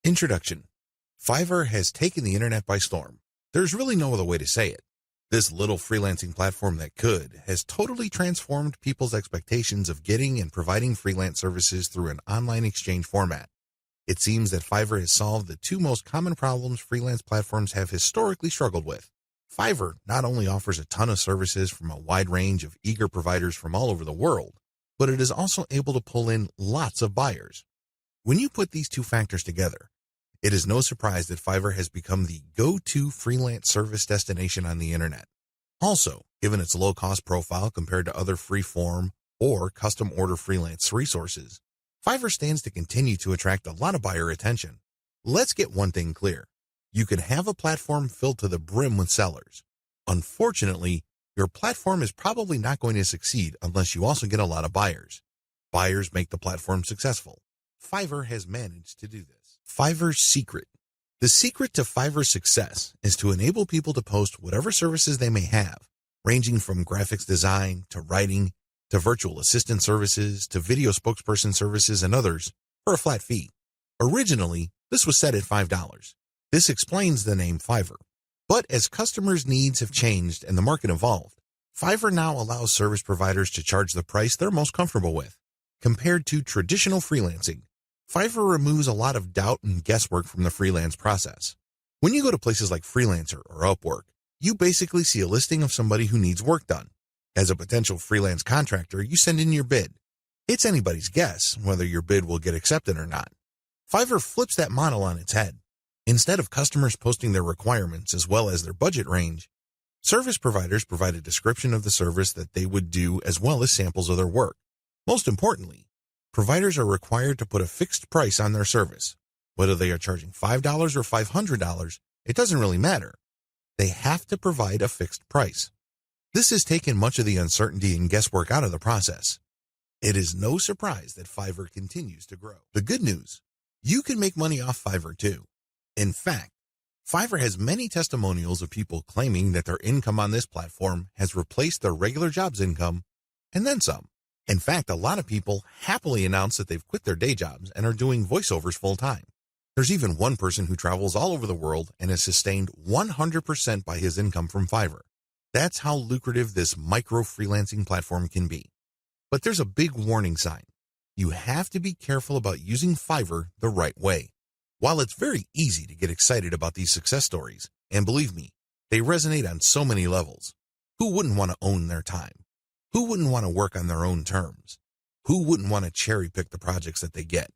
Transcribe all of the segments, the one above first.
Introduction. Fiverr has taken the internet by storm. There's really no other way to say it. This little freelancing platform that could has totally transformed people's expectations of getting and providing freelance services through an online exchange format. It seems that Fiverr has solved the two most common problems freelance platforms have historically struggled with. Fiverr not only offers a ton of services from a wide range of eager providers from all over the world, but it is also able to pull in lots of buyers. When you put these two factors together, it is no surprise that Fiverr has become the go-to freelance service destination on the internet. Also, given its low-cost profile compared to other free-form or custom-order freelance resources, Fiverr stands to continue to attract a lot of buyer attention. Let's get one thing clear. You can have a platform filled to the brim with sellers. Unfortunately, your platform is probably not going to succeed unless you also get a lot of buyers. Buyers make the platform successful. Fiverr has managed to do this. Fiverr's secret. The secret to Fiverr's success is to enable people to post whatever services they may have, ranging from graphics design to writing to virtual assistant services to video spokesperson services and others for a flat fee. Originally, this was set at $5. This explains the name Fiverr. But as customers' needs have changed and the market evolved, Fiverr now allows service providers to charge the price they're most comfortable with. Compared to traditional freelancing, Fiverr removes a lot of doubt and guesswork from the freelance process. When you go to places like Freelancer or Upwork, you basically see a listing of somebody who needs work done. As a potential freelance contractor, you send in your bid. It's anybody's guess whether your bid will get accepted or not. Fiverr flips that model on its head. Instead of customers posting their requirements as well as their budget range, service providers provide a description of the service that they would do as well as samples of their work. Most importantly, providers are required to put a fixed price on their service. Whether they are charging $5 or $500, it doesn't really matter. They have to provide a fixed price. This has taken much of the uncertainty and guesswork out of the process. It is no surprise that Fiverr continues to grow. The good news, you can make money off Fiverr too. In fact, Fiverr has many testimonials of people claiming that their income on this platform has replaced their regular job's income and then some. In fact, a lot of people happily announce that they've quit their day jobs and are doing voiceovers full-time. There's even one person who travels all over the world and is sustained 100% by his income from Fiverr. That's how lucrative this micro-freelancing platform can be. But there's a big warning sign. You have to be careful about using Fiverr the right way. While it's very easy to get excited about these success stories, and believe me, they resonate on so many levels. Who wouldn't want to own their time? Who wouldn't want to work on their own terms? Who wouldn't want to cherry-pick the projects that they get?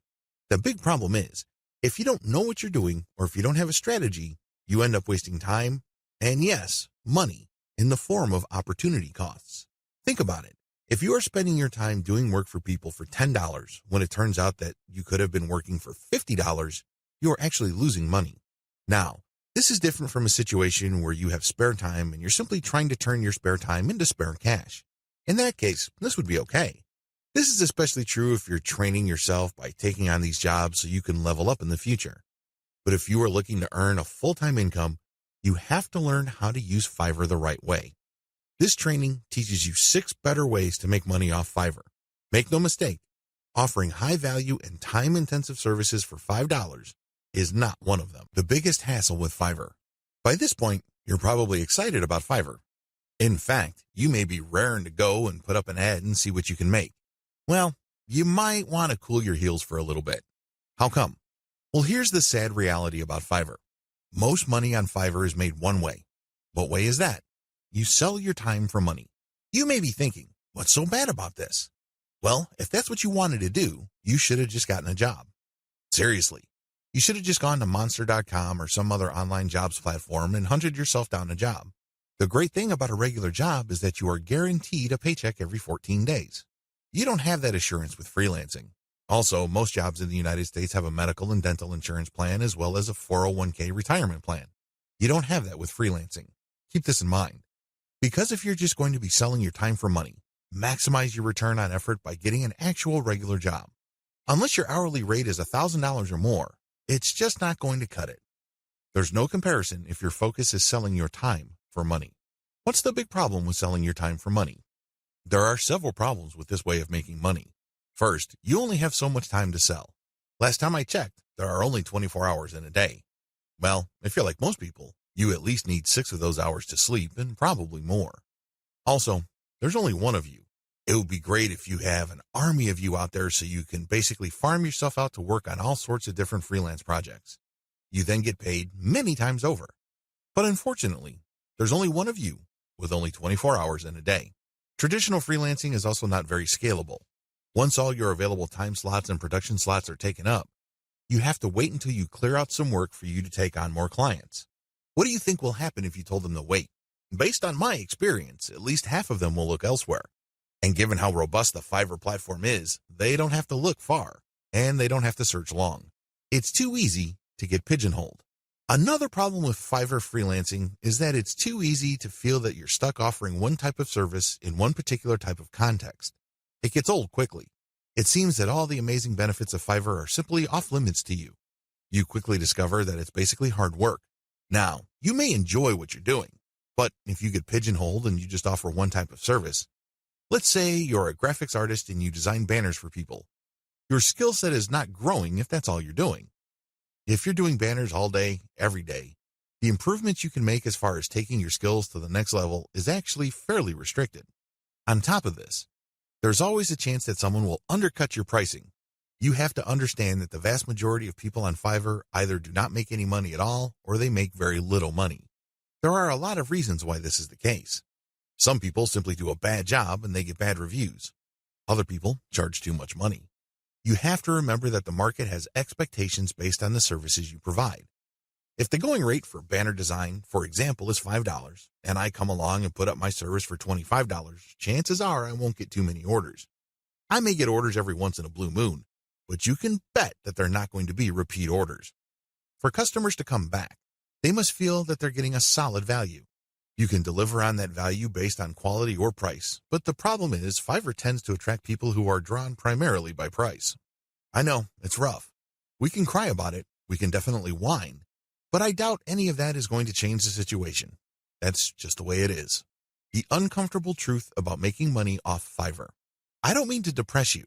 The big problem is, if you don't know what you're doing or if you don't have a strategy, you end up wasting time and, yes, money in the form of opportunity costs. Think about it. If you are spending your time doing work for people for $10 when it turns out that you could have been working for $50, you are actually losing money. Now, this is different from a situation where you have spare time and you're simply trying to turn your spare time into spare cash. In that case, this would be okay. This is especially true if you're training yourself by taking on these jobs so you can level up in the future. But if you are looking to earn a full-time income, you have to learn how to use Fiverr the right way. This training teaches you 6 better ways to make money off Fiverr. Make no mistake, offering high-value and time-intensive services for $5 is not one of them. The biggest hassle with Fiverr. By this point, you're probably excited about Fiverr. In fact, you may be raring to go and put up an ad and see what you can make. Well, you might want to cool your heels for a little bit. How come? Well, here's the sad reality about Fiverr. Most money on Fiverr is made one way. What way is that? You sell your time for money. You may be thinking, what's so bad about this? Well, if that's what you wanted to do, you should have just gotten a job. Seriously, you should have just gone to monster.com or some other online jobs platform and hunted yourself down a job. The great thing about a regular job is that you are guaranteed a paycheck every 14 days. You don't have that assurance with freelancing. Also, most jobs in the United States have a medical and dental insurance plan as well as a 401k retirement plan. You don't have that with freelancing. Keep this in mind. Because if you're just going to be selling your time for money, maximize your return on effort by getting an actual regular job. Unless your hourly rate is $1,000 or more, it's just not going to cut it. There's no comparison if your focus is selling your time for money. What's the big problem with selling your time for money? There are several problems with this way of making money. First, you only have so much time to sell. Last time I checked, there are only 24 hours in a day. Well, if you're like most people, you at least need 6 of those hours to sleep and probably more. Also, there's only one of you. It would be great if you have an army of you out there so you can basically farm yourself out to work on all sorts of different freelance projects. You then get paid many times over. But unfortunately, there's only one of you with only 24 hours in a day. Traditional freelancing is also not very scalable. Once all your available time slots and production slots are taken up, you have to wait until you clear out some work for you to take on more clients. What do you think will happen if you told them to wait? Based on my experience, at least half of them will look elsewhere. And given how robust the Fiverr platform is, they don't have to look far, and they don't have to search long. It's too easy to get pigeonholed. Another problem with Fiverr freelancing is that it's too easy to feel that you're stuck offering one type of service in one particular type of context. It gets old quickly. It seems that all the amazing benefits of Fiverr are simply off limits to you. You quickly discover that it's basically hard work. Now, you may enjoy what you're doing, but if you get pigeonholed and you just offer one type of service, let's say you're a graphics artist and you design banners for people, your skill set is not growing if that's all you're doing. If you're doing banners all day, every day, the improvements you can make as far as taking your skills to the next level is actually fairly restricted. On top of this, there's always a chance that someone will undercut your pricing. You have to understand that the vast majority of people on Fiverr either do not make any money at all or they make very little money. There are a lot of reasons why this is the case. Some people simply do a bad job and they get bad reviews. Other people charge too much money. You have to remember that the market has expectations based on the services you provide. If the going rate for banner design, for example, is $5, and I come along and put up my service for $25, chances are I won't get too many orders. I may get orders every once in a blue moon, but you can bet that they're not going to be repeat orders. For customers to come back, they must feel that they're getting a solid value. You can deliver on that value based on quality or price, but the problem is Fiverr tends to attract people who are drawn primarily by price. I know, it's rough. We can cry about it, we can definitely whine, but I doubt any of that is going to change the situation. That's just the way it is. The uncomfortable truth about making money off Fiverr. I don't mean to depress you.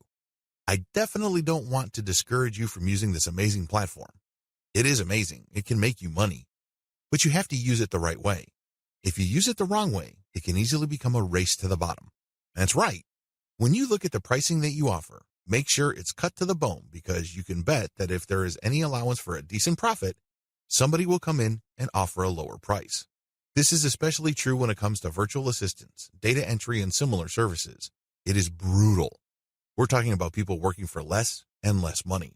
I definitely don't want to discourage you from using this amazing platform. It is amazing, it can make you money, but you have to use it the right way. If you use it the wrong way, it can easily become a race to the bottom. That's right. When you look at the pricing that you offer, make sure it's cut to the bone because you can bet that if there is any allowance for a decent profit, somebody will come in and offer a lower price. This is especially true when it comes to virtual assistants, data entry, and similar services. It is brutal. We're talking about people working for less and less money.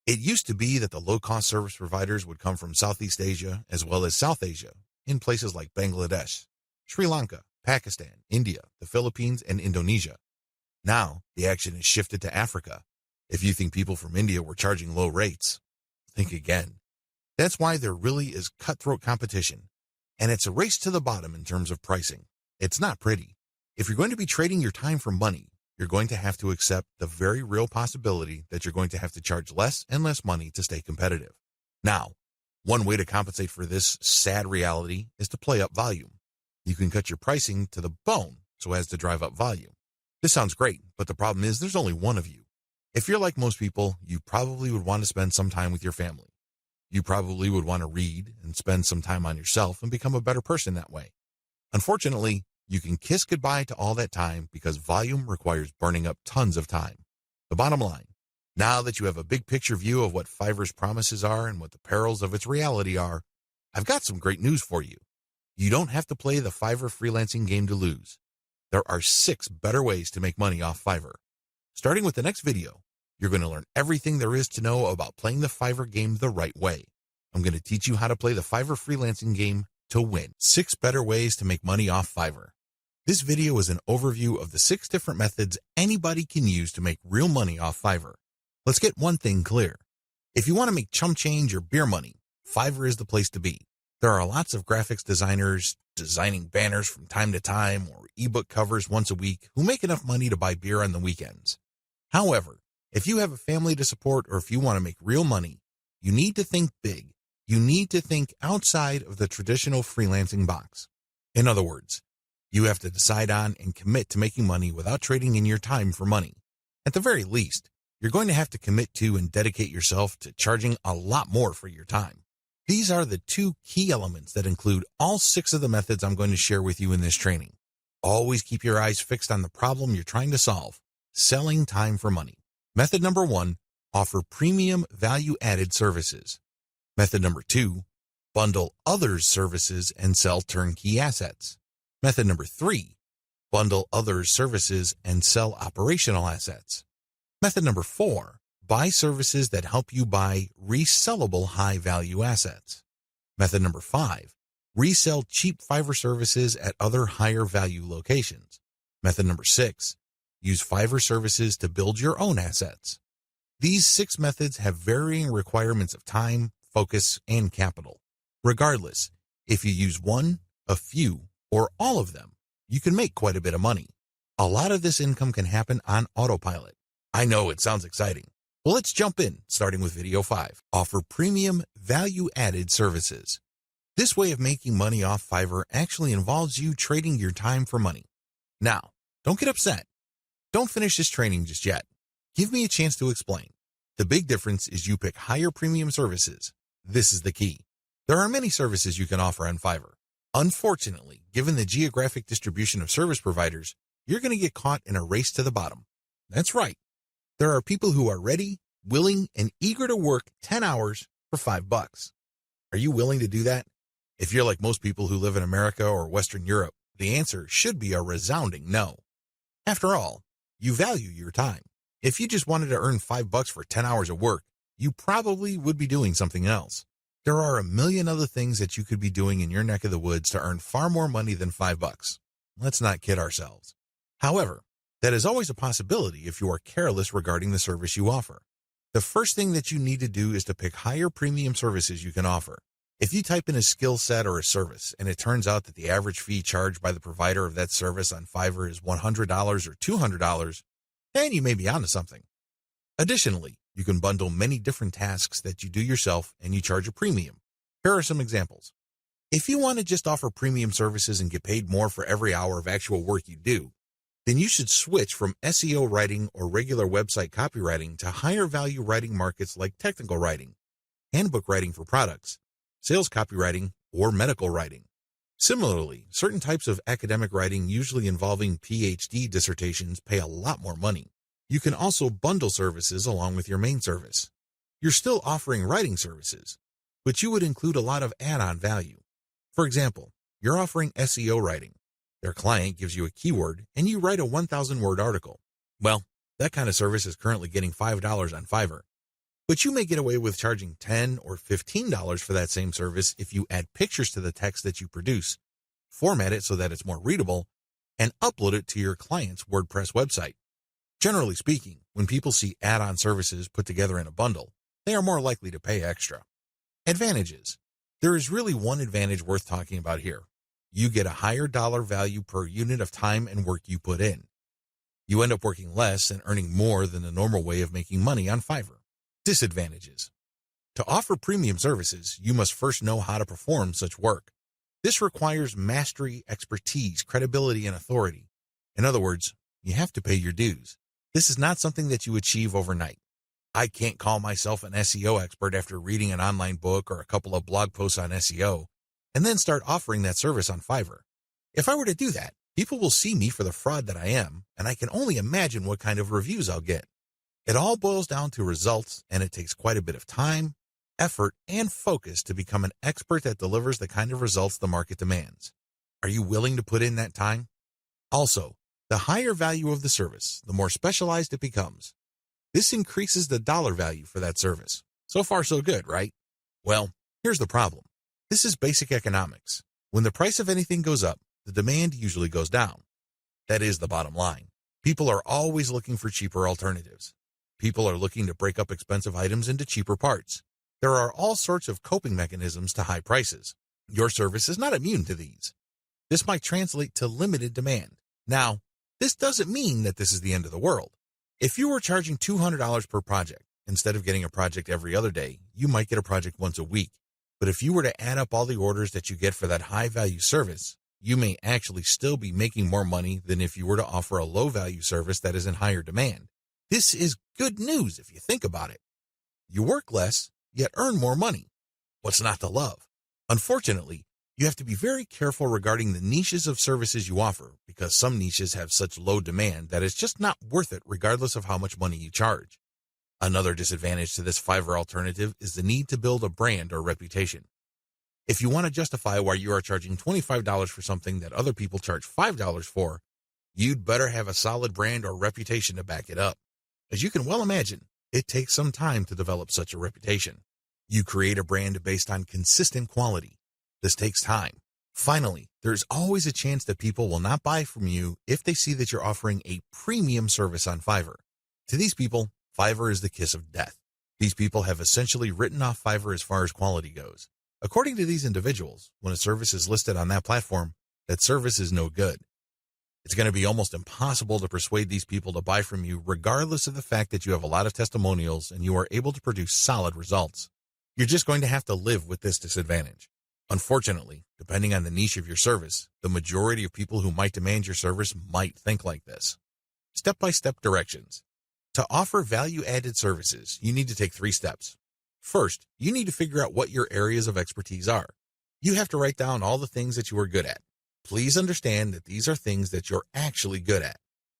It used to be that the low-cost service providers would come from Southeast Asia as well as South Asia, in places like Bangladesh, Sri Lanka, Pakistan, India, the Philippines, and Indonesia. Now, the action has shifted to Africa. If you think people from India were charging low rates, think again. That's why there really is cutthroat competition, and it's a race to the bottom in terms of pricing. It's not pretty. If you're going to be trading your time for money, you're going to have to accept the very real possibility that you're going to have to charge less and less money to stay competitive. Now, one way to compensate for this sad reality is to play up volume. You can cut your pricing to the bone so as to drive up volume. This sounds great, but the problem is there's only one of you. If you're like most people, you probably would want to spend some time with your family. You probably would want to read and spend some time on yourself and become a better person that way. Unfortunately, you can kiss goodbye to all that time because volume requires burning up tons of time. The bottom line, now that you have a big picture view of what Fiverr's promises are and what the perils of its reality are, I've got some great news for you. You don't have to play the Fiverr freelancing game to lose. There are 6 better ways to make money off Fiverr. Starting with the next video, you're going to learn everything there is to know about playing the Fiverr game the right way. I'm going to teach you how to play the Fiverr freelancing game to win. 6 better ways to make money off Fiverr. This video is an overview of the 6 different methods anybody can use to make real money off Fiverr. Let's get one thing clear. If you want to make chump change or beer money, Fiverr is the place to be. There are lots of graphics designers designing banners from time to time or ebook covers once a week who make enough money to buy beer on the weekends. However, if you have a family to support or if you want to make real money, you need to think big. You need to think outside of the traditional freelancing box. In other words, you have to decide on and commit to making money without trading in your time for money. At the very least, you're going to have to commit to and dedicate yourself to charging a lot more for your time. These are the 2 key elements that include all 6 of the methods I'm going to share with you in this training. Always keep your eyes fixed on the problem you're trying to solve, selling time for money. Method number 1, offer premium value-added services. Method number 2, bundle others' services and sell turnkey assets. Method number 3, bundle others' services and sell operational assets. Method number 4, buy services that help you buy resellable high-value assets. Method number 5, resell cheap Fiverr services at other higher-value locations. Method number 6, use Fiverr services to build your own assets. These 6 methods have varying requirements of time, focus, and capital. Regardless, if you use one, a few, or all of them, you can make quite a bit of money. A lot of this income can happen on autopilot. I know it sounds exciting. Well, let's jump in, starting with video 5. Offer premium value-added services. This way of making money off Fiverr actually involves you trading your time for money. Now, don't get upset. Don't finish this training just yet. Give me a chance to explain. The big difference is you pick higher premium services. This is the key. There are many services you can offer on Fiverr. Unfortunately, given the geographic distribution of service providers, you're going to get caught in a race to the bottom. That's right. There are people who are ready, willing, and eager to work 10 hours for $5. Are you willing to do that? If you're like most people who live in America or Western Europe, the answer should be a resounding no. After all, you value your time. If you just wanted to earn $5 for 10 hours of work, you probably would be doing something else. There are a million other things that you could be doing in your neck of the woods to earn far more money than $5. Let's not kid ourselves. However, that is always a possibility if you are careless regarding the service you offer. The first thing that you need to do is to pick higher premium services you can offer. If you type in a skill set or a service and it turns out that the average fee charged by the provider of that service on Fiverr is $100 or $200, then you may be onto something. Additionally, you can bundle many different tasks that you do yourself and you charge a premium. Here are some examples. If you want to just offer premium services and get paid more for every hour of actual work you do, then you should switch from SEO writing or regular website copywriting to higher value writing markets like technical writing, handbook writing for products, sales copywriting, or medical writing. Similarly, certain types of academic writing usually involving PhD dissertations pay a lot more money. You can also bundle services along with your main service. You're still offering writing services, but you would include a lot of add-on value. For example, you're offering SEO writing. Their client gives you a keyword and you write a 1,000-word article. Well, that kind of service is currently getting $5 on Fiverr. But you may get away with charging $10 or $15 for that same service if you add pictures to the text that you produce, format it so that it's more readable, and upload it to your client's WordPress website. Generally speaking, when people see add-on services put together in a bundle, they are more likely to pay extra. Advantages. There is really one advantage worth talking about here. You get a higher dollar value per unit of time and work you put in. You end up working less and earning more than the normal way of making money on Fiverr. Disadvantages. To offer premium services, you must first know how to perform such work. This requires mastery, expertise, credibility, and authority. In other words, you have to pay your dues. This is not something that you achieve overnight. I can't call myself an SEO expert after reading an online book or a couple of blog posts on SEO and then start offering that service on Fiverr. If I were to do that, people will see me for the fraud that I am, and I can only imagine what kind of reviews I'll get. It all boils down to results, and it takes quite a bit of time, effort, and focus to become an expert that delivers the kind of results the market demands. Are you willing to put in that time? Also, the higher value of the service, the more specialized it becomes. This increases the dollar value for that service. So far, so good, right? Well, here's the problem. This is basic economics. When the price of anything goes up, the demand usually goes down. That is the bottom line. People are always looking for cheaper alternatives. People are looking to break up expensive items into cheaper parts. There are all sorts of coping mechanisms to high prices. Your service is not immune to these. This might translate to limited demand. Now, this doesn't mean that this is the end of the world. If you were charging $200 per project, instead of getting a project every other day, you might get a project once a week. But if you were to add up all the orders that you get for that high-value service, you may actually still be making more money than if you were to offer a low-value service that is in higher demand. This is good news if you think about it. You work less, yet earn more money. What's not to love? Unfortunately, you have to be very careful regarding the niches of services you offer because some niches have such low demand that it's just not worth it regardless of how much money you charge. Another disadvantage to this Fiverr alternative is the need to build a brand or reputation. If you want to justify why you are charging $25 for something that other people charge $5 for, you'd better have a solid brand or reputation to back it up. As you can well imagine, it takes some time to develop such a reputation. You create a brand based on consistent quality. This takes time. Finally, there's always a chance that people will not buy from you if they see that you're offering a premium service on Fiverr. To these people, Fiverr is the kiss of death. These people have essentially written off Fiverr as far as quality goes. According to these individuals, when a service is listed on that platform, that service is no good. It's going to be almost impossible to persuade these people to buy from you regardless of the fact that you have a lot of testimonials and you are able to produce solid results. You're just going to have to live with this disadvantage. Unfortunately, depending on the niche of your service, the majority of people who might demand your service might think like this. Step-by-step directions. To offer value-added services, you need to take 3 steps. First, you need to figure out what your areas of expertise are. You have to write down all the things that you are good at. Please understand that these are things that you're actually good at.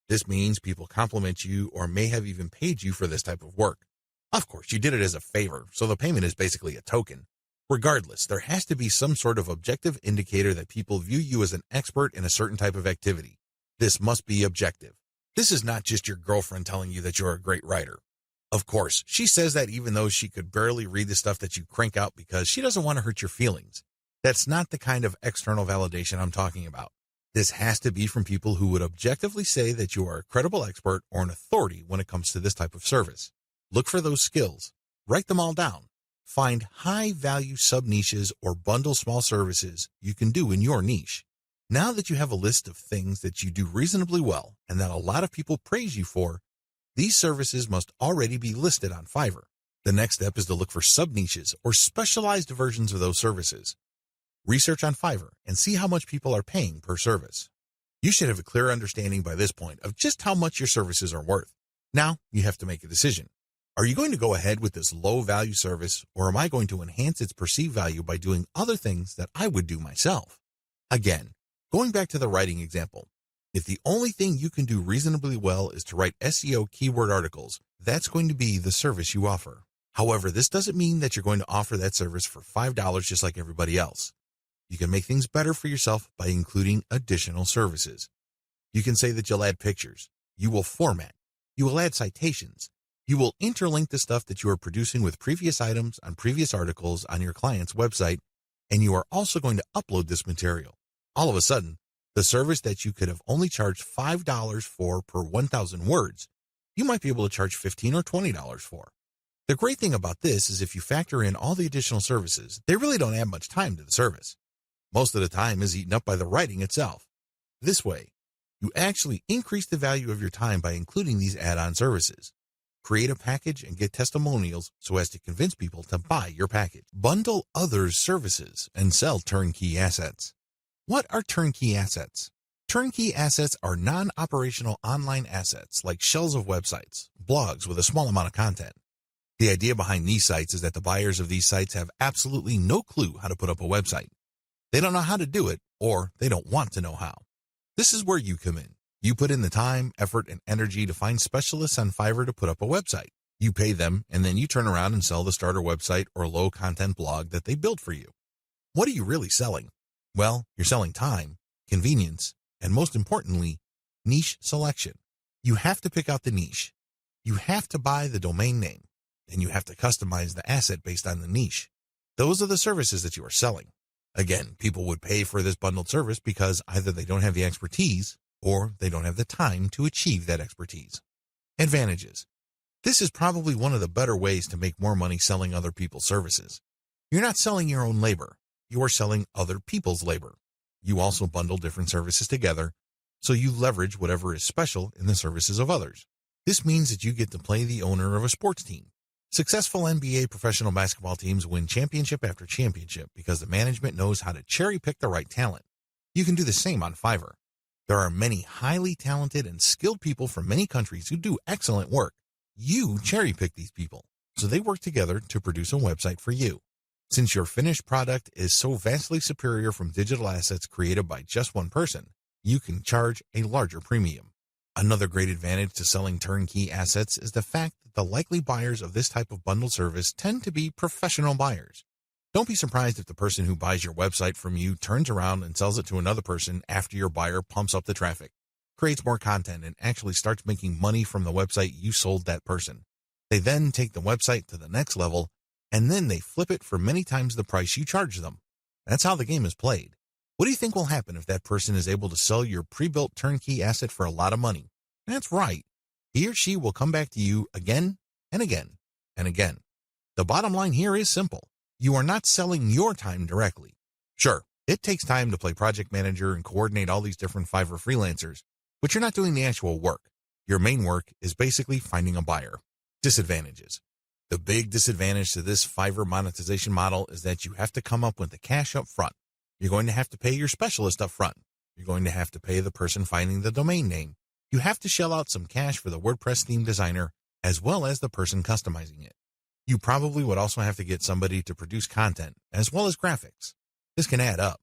This means people compliment you or may have even paid you for this type of work. Of course, you did it as a favor, so the payment is basically a token. Regardless, there has to be some sort of objective indicator that people view you as an expert in a certain type of activity. This must be objective. This is not just your girlfriend telling you that you're a great writer. Of course, she says that even though she could barely read the stuff that you crank out because she doesn't want to hurt your feelings. That's not the kind of external validation I'm talking about. This has to be from people who would objectively say that you are a credible expert or an authority when it comes to this type of service. Look for those skills. Write them all down. Find high-value sub-niches or bundle small services you can do in your niche. Now that you have a list of things that you do reasonably well and that a lot of people praise you for, these services must already be listed on Fiverr. The next step is to look for sub-niches or specialized versions of those services. Research on Fiverr and see how much people are paying per service. You should have a clear understanding by this point of just how much your services are worth. Now you have to make a decision. Are you going to go ahead with this low-value service, or am I going to enhance its perceived value by doing other things that I would do myself? Again, going back to the writing example, if the only thing you can do reasonably well is to write SEO keyword articles, that's going to be the service you offer. However, this doesn't mean that you're going to offer that service for $5 just like everybody else. You can make things better for yourself by including additional services. You can say that you'll add pictures, you will format, you will add citations, you will interlink the stuff that you are producing with previous items on previous articles on your client's website, and you are also going to upload this material. All of a sudden, the service that you could have only charged $5 for per 1,000 words, you might be able to charge $15 or $20 for. The great thing about this is if you factor in all the additional services, they really don't add much time to the service. Most of the time is eaten up by the writing itself. This way, you actually increase the value of your time by including these add-on services. Create a package and get testimonials so as to convince people to buy your package. Bundle others' services and sell turnkey assets. What are turnkey assets? Turnkey assets are non-operational online assets like shells of websites, blogs with a small amount of content. The idea behind these sites is that the buyers of these sites have absolutely no clue how to put up a website. They don't know how to do it, or they don't want to know how. This is where you come in. You put in the time, effort, and energy to find specialists on Fiverr to put up a website. You pay them, and then you turn around and sell the starter website or low-content blog that they built for you. What are you really selling? Well, you're selling time, convenience, and most importantly, niche selection. You have to pick out the niche. You have to buy the domain name, and you have to customize the asset based on the niche. Those are the services that you are selling. Again, people would pay for this bundled service because either they don't have the expertise or they don't have the time to achieve that expertise. Advantages. This is probably one of the better ways to make more money selling other people's services. You're not selling your own labor. You are selling other people's labor. You also bundle different services together, so you leverage whatever is special in the services of others. This means that you get to play the owner of a sports team. Successful NBA professional basketball teams win championship after championship because the management knows how to cherry-pick the right talent. You can do the same on Fiverr. There are many highly talented and skilled people from many countries who do excellent work. You cherry pick these people, so they work together to produce a website for you. Since your finished product is so vastly superior from digital assets created by just one person, you can charge a larger premium. Another great advantage to selling turnkey assets is the fact that the likely buyers of this type of bundle service tend to be professional buyers. Don't be surprised if the person who buys your website from you turns around and sells it to another person after your buyer pumps up the traffic, creates more content, and actually starts making money from the website you sold that person. They then take the website to the next level, and then they flip it for many times the price you charge them. That's how the game is played. What do you think will happen if that person is able to sell your pre-built turnkey asset for a lot of money? That's right. He or she will come back to you again and again and again. The bottom line here is simple. You are not selling your time directly. Sure, it takes time to play project manager and coordinate all these different Fiverr freelancers, but you're not doing the actual work. Your main work is basically finding a buyer. Disadvantages. The big disadvantage to this Fiverr monetization model is that you have to come up with the cash up front. You're going to have to pay your specialist up front. You're going to have to pay the person finding the domain name. You have to shell out some cash for the WordPress theme designer, as well as the person customizing it. You probably would also have to get somebody to produce content, as well as graphics. This can add up.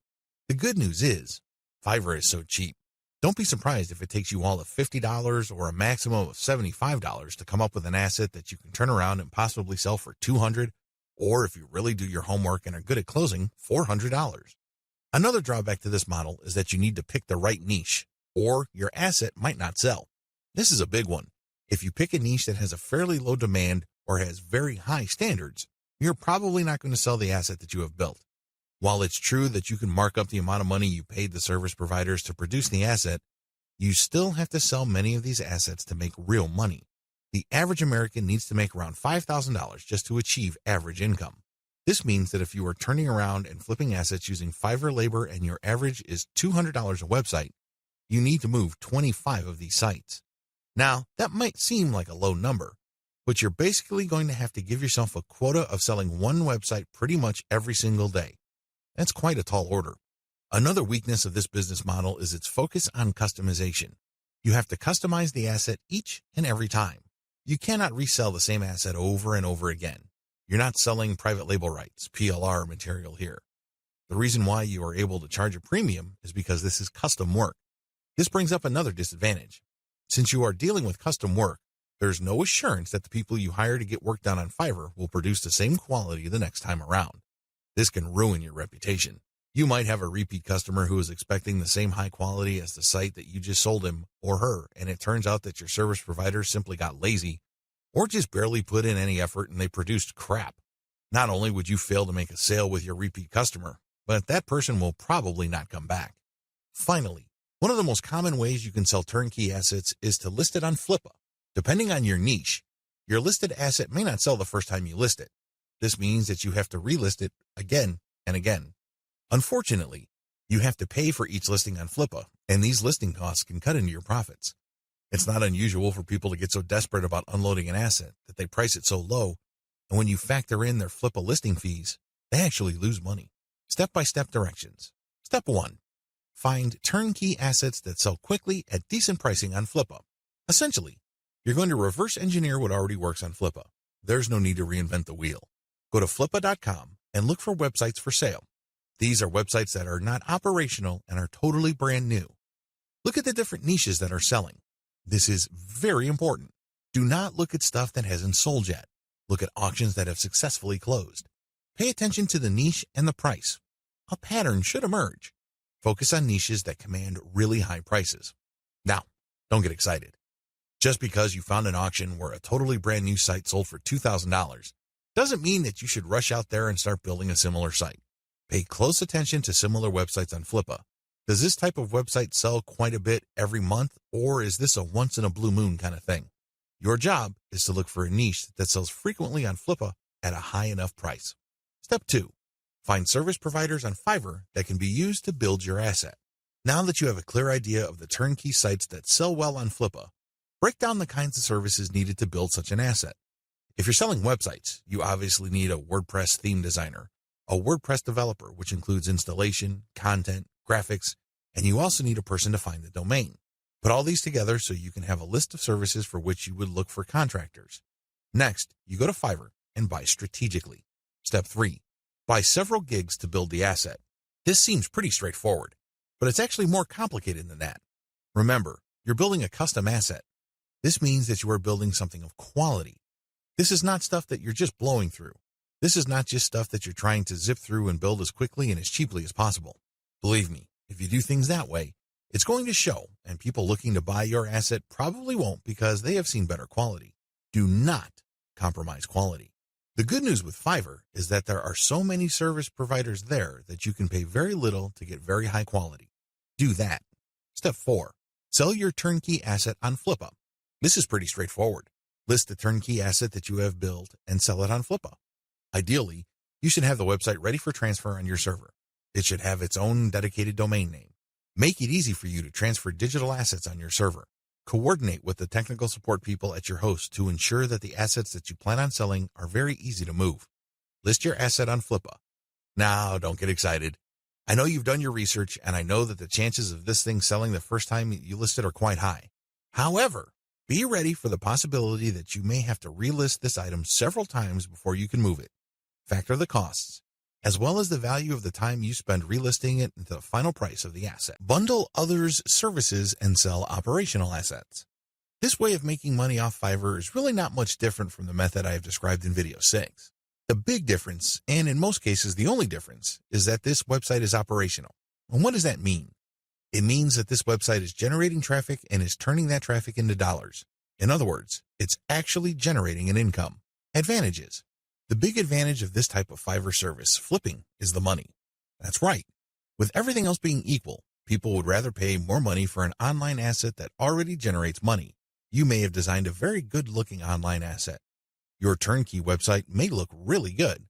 The good news is, Fiverr is so cheap. Don't be surprised if it takes you all of $50 or a maximum of $75 to come up with an asset that you can turn around and possibly sell for $200, or if you really do your homework and are good at closing, $400. Another drawback to this model is that you need to pick the right niche, or your asset might not sell. This is a big one. If you pick a niche that has a fairly low demand or has very high standards, you're probably not going to sell the asset that you have built. While it's true that you can mark up the amount of money you paid the service providers to produce the asset, you still have to sell many of these assets to make real money. The average American needs to make around $5,000 just to achieve average income. This means that if you are turning around and flipping assets using Fiverr labor and your average is $200 a website, you need to move 25 of these sites. Now, that might seem like a low number, but you're basically going to have to give yourself a quota of selling one website pretty much every single day. That's quite a tall order. Another weakness of this business model is its focus on customization. You have to customize the asset each and every time. You cannot resell the same asset over and over again. You're not selling private label rights, PLR material here. The reason why you are able to charge a premium is because this is custom work. This brings up another disadvantage. Since you are dealing with custom work, there's no assurance that the people you hire to get work done on Fiverr will produce the same quality the next time around. This can ruin your reputation. You might have a repeat customer who is expecting the same high quality as the site that you just sold him or her, and it turns out that your service provider simply got lazy or just barely put in any effort and they produced crap. Not only would you fail to make a sale with your repeat customer, but that person will probably not come back. Finally, one of the most common ways you can sell turnkey assets is to list it on Flippa. Depending on your niche, your listed asset may not sell the first time you list it. This means that you have to relist it again and again. Unfortunately, you have to pay for each listing on Flippa, and these listing costs can cut into your profits. It's not unusual for people to get so desperate about unloading an asset that they price it so low, and when you factor in their Flippa listing fees, they actually lose money. Step-by-step directions. Step 1. Find turnkey assets that sell quickly at decent pricing on Flippa. Essentially, you're going to reverse engineer what already works on Flippa. There's no need to reinvent the wheel. Go to flippa.com and look for websites for sale. These are websites that are not operational and are totally brand new. Look at the different niches that are selling. This is very important. Do not look at stuff that hasn't sold yet. Look at auctions that have successfully closed. Pay attention to the niche and the price. A pattern should emerge. Focus on niches that command really high prices. Now, don't get excited. Just because you found an auction where a totally brand new site sold for $2,000 doesn't mean that you should rush out there and start building a similar site. Pay close attention to similar websites on Flippa. Does this type of website sell quite a bit every month, or is this a once-in-a-blue moon kind of thing? Your job is to look for a niche that sells frequently on Flippa at a high enough price. Step 2. Find service providers on Fiverr that can be used to build your asset. Now that you have a clear idea of the turnkey sites that sell well on Flippa, break down the kinds of services needed to build such an asset. If you're selling websites, you obviously need a WordPress theme designer, a WordPress developer, which includes installation, content, graphics, And you also need a person to find the domain. Put all these together so you can have a list of services for which you would look for contractors. Next, you go to Fiverr and buy strategically. Step 3. Buy several gigs to build the asset. This seems pretty straightforward, but it's actually more complicated than that. Remember, you're building a custom asset. This means that you are building something of quality. This is not stuff that you're just blowing through. This is not just stuff that you're trying to zip through and build as quickly and as cheaply as possible. Believe me, if you do things that way, it's going to show, and people looking to buy your asset probably won't because they have seen better quality. Do not compromise quality. The good news with Fiverr is that there are so many service providers there that you can pay very little to get very high quality. Do that. Step 4. Sell your turnkey asset on Flippa. This is pretty straightforward. List the turnkey asset that you have built and sell it on Flippa. Ideally, you should have the website ready for transfer on your server. It should have its own dedicated domain name. Make it easy for you to transfer digital assets on your server. Coordinate with the technical support people at your host to ensure that the assets that you plan on selling are very easy to move. List your asset on Flippa. Now, don't get excited. I know you've done your research, and I know that the chances of this thing selling the first time you list it are quite high. However, be ready for the possibility that you may have to relist this item several times before you can move it. Factor the costs, as well as the value of the time you spend relisting it into the final price of the asset. Bundle others' services and sell operational assets. This way of making money off Fiverr is really not much different from the method I have described in video 6. The big difference, and in most cases the only difference, is that this website is operational. And what does that mean? It means that this website is generating traffic and is turning that traffic into dollars. In other words, it's actually generating an income. Advantages. The big advantage of this type of Fiverr service, flipping, is the money. That's right. With everything else being equal, people would rather pay more money for an online asset that already generates money. You may have designed a very good-looking online asset. Your turnkey website may look really good.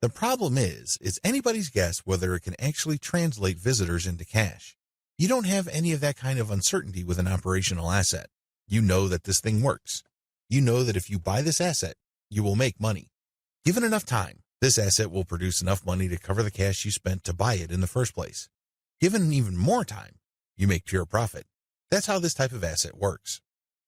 The problem is, it's anybody's guess whether it can actually translate visitors into cash. You don't have any of that kind of uncertainty with an operational asset. You know that this thing works. You know that if you buy this asset, you will make money. Given enough time, this asset will produce enough money to cover the cash you spent to buy it in the first place. Given even more time, you make pure profit. That's how this type of asset works.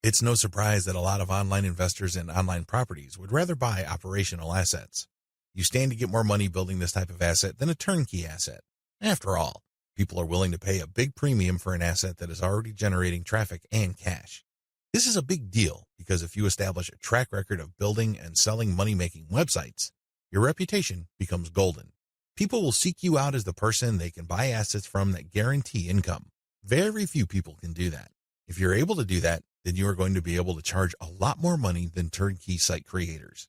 It's no surprise that a lot of online investors in online properties would rather buy operational assets. You stand to get more money building this type of asset than a turnkey asset. After all, people are willing to pay a big premium for an asset that is already generating traffic and cash. This is a big deal because if you establish a track record of building and selling money-making websites, your reputation becomes golden. People will seek you out as the person they can buy assets from that guarantee income. Very few people can do that. If you're able to do that, then you are going to be able to charge a lot more money than turnkey site creators.